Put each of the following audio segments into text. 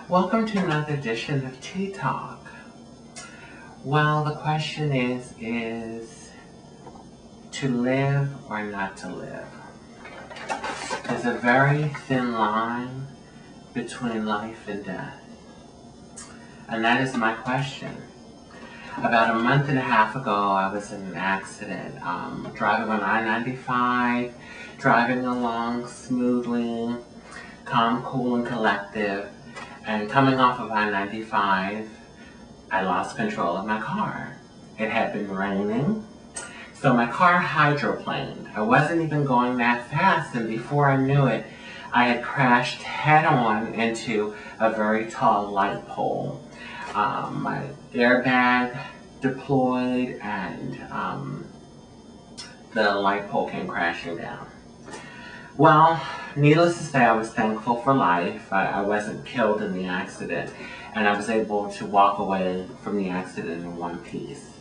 Welcome to another edition of Tea Talk. Well, the question is to live or not to live? There's a very thin line between life and death. And that is my question. About a month and a half ago, I was in an accident, driving on I-95, driving along smoothly, calm, cool, and collective. And coming off of I-95, I lost control of my car. It had been raining, so my car hydroplaned. I wasn't even going that fast, and before I knew it, I had crashed head-on into a very tall light pole. My airbag deployed, and the light pole came crashing down. Well, needless to say, I was thankful for life. I wasn't killed in the accident, and I was able to walk away from the accident in one piece.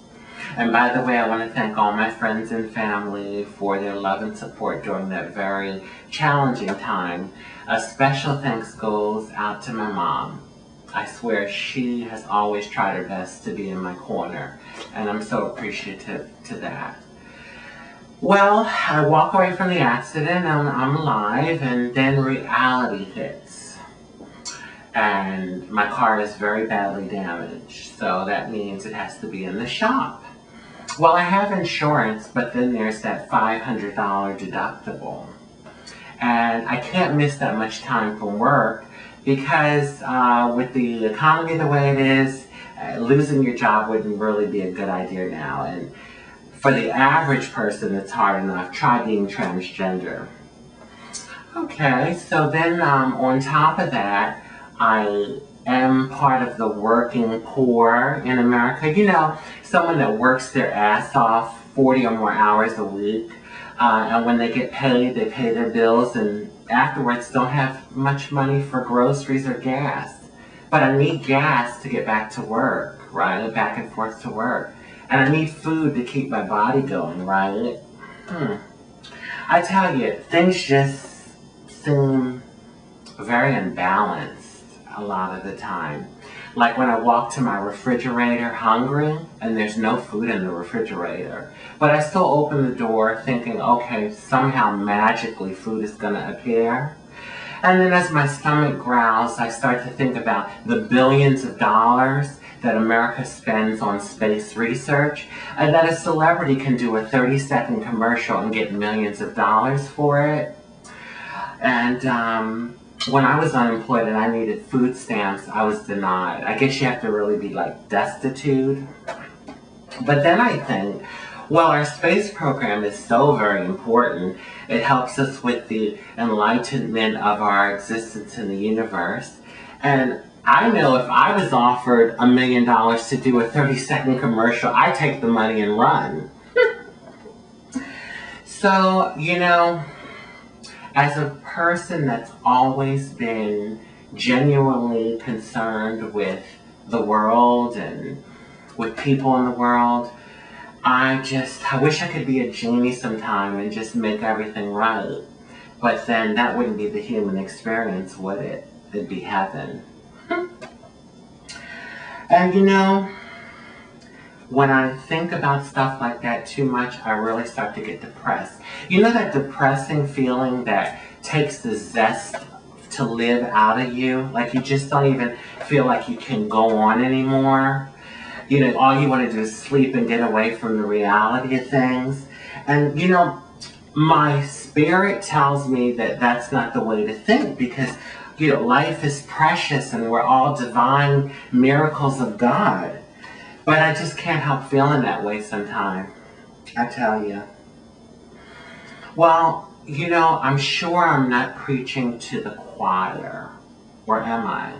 And by the way, I want to thank all my friends and family for their love and support during that very challenging time. A special thanks goes out to my mom. I swear she has always tried her best to be in my corner, and I'm so appreciative to that. Well, I walk away from the accident, and I'm alive, and then reality hits. And my car is very badly damaged, so that means it has to be in the shop. Well, I have insurance, but then there's that $500 deductible. And I can't miss that much time from work because with the economy the way it is, losing your job wouldn't really be a good idea now. And for the average person, it's hard enough. Try being transgender. Okay, so then on top of that, I am part of the working poor in America. You know, someone that works their ass off 40 or more hours a week, and when they get paid, they pay their bills, and afterwards don't have much money for groceries or gas. But I need gas to get back to work, right? Back and forth to work. And I need food to keep my body going, right? I tell you, things just seem very unbalanced a lot of the time. Like when I walk to my refrigerator hungry, and there's no food in the refrigerator. But I still open the door thinking, okay, somehow magically food is gonna appear. And then as my stomach growls, I start to think about the billions of dollars that America spends on space research, and that a celebrity can do a 30-second commercial and get millions of dollars for it. And when I was unemployed and I needed food stamps, I was denied. I guess you have to really be like destitute. But then I think, well, our space program is so very important. It helps us with the enlightenment of our existence in the universe. And I know if I was offered $1 million to do a 30-second commercial, I'd take the money and run. So, you know, as a person that's always been genuinely concerned with the world and with people in the world, I wish I could be a genie sometime and just make everything right. But then that wouldn't be the human experience, would it? It'd be heaven. And you know, when I think about stuff like that too much, I really start to get depressed. You know that depressing feeling that takes the zest to live out of you? Like you just don't even feel like you can go on anymore. You know, all you want to do is sleep and get away from the reality of things. And you know, my spirit tells me that that's not the way to think, because you know, life is precious and we're all divine miracles of God. But I just can't help feeling that way sometimes, I tell you. Well, you know, I'm sure I'm not preaching to the choir, or am I?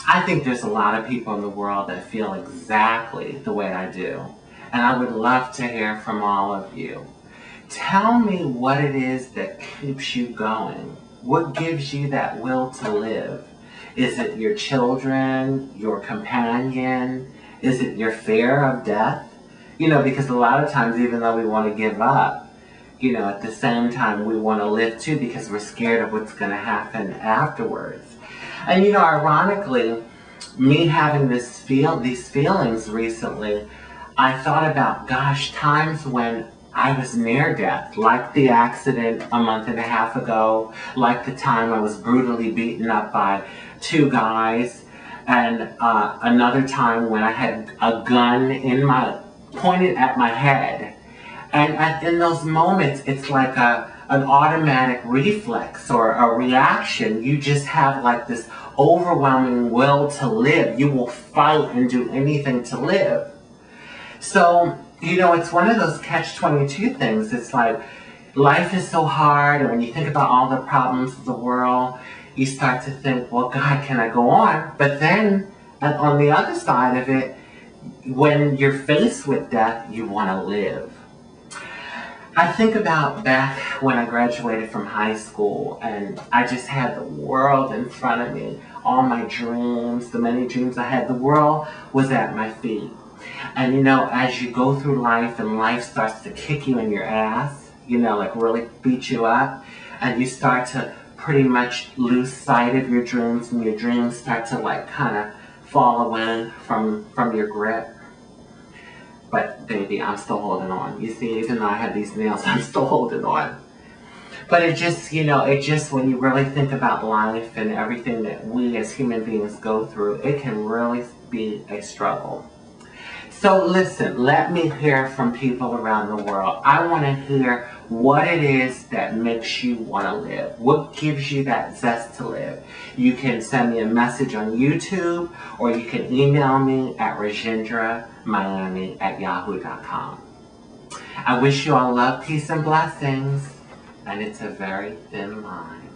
I think there's a lot of people in the world that feel exactly the way I do. And I would love to hear from all of you. Tell me what it is that keeps you going. What gives you that will to live? Is it your children, your companion? Is it your fear of death? You know, because a lot of times, even though we want to give up, you know, at the same time we want to live too, because we're scared of what's going to happen afterwards. And you know, ironically, me having these feelings recently, I thought about, gosh, times when I was near death, like the accident a month and a half ago, like the time I was brutally beaten up by 2 guys, and another time when I had a gun pointed at my head. And in those moments, it's like an automatic reflex or a reaction. You just have like this overwhelming will to live. You will fight and do anything to live. So, you know, it's one of those catch-22 things. It's like, life is so hard, and when you think about all the problems of the world, you start to think, well, God, can I go on? But then, on the other side of it, when you're faced with death, you want to live. I think about back when I graduated from high school, and I just had the world in front of me. All my dreams, the many dreams I had, the world was at my feet. And you know, as you go through life and life starts to kick you in your ass, you know, like really beat you up, and you start to pretty much lose sight of your dreams, and your dreams start to like kind of fall away from your grip. But baby, I'm still holding on. You see, even though I have these nails, I'm still holding on. But it just, you know, when you really think about life and everything that we as human beings go through, it can really be a struggle. So listen, let me hear from people around the world. I want to hear what it is that makes you want to live. What gives you that zest to live? You can send me a message on YouTube, or you can email me at rajendramiami@yahoo.com. I wish you all love, peace, and blessings. And it's a very thin line.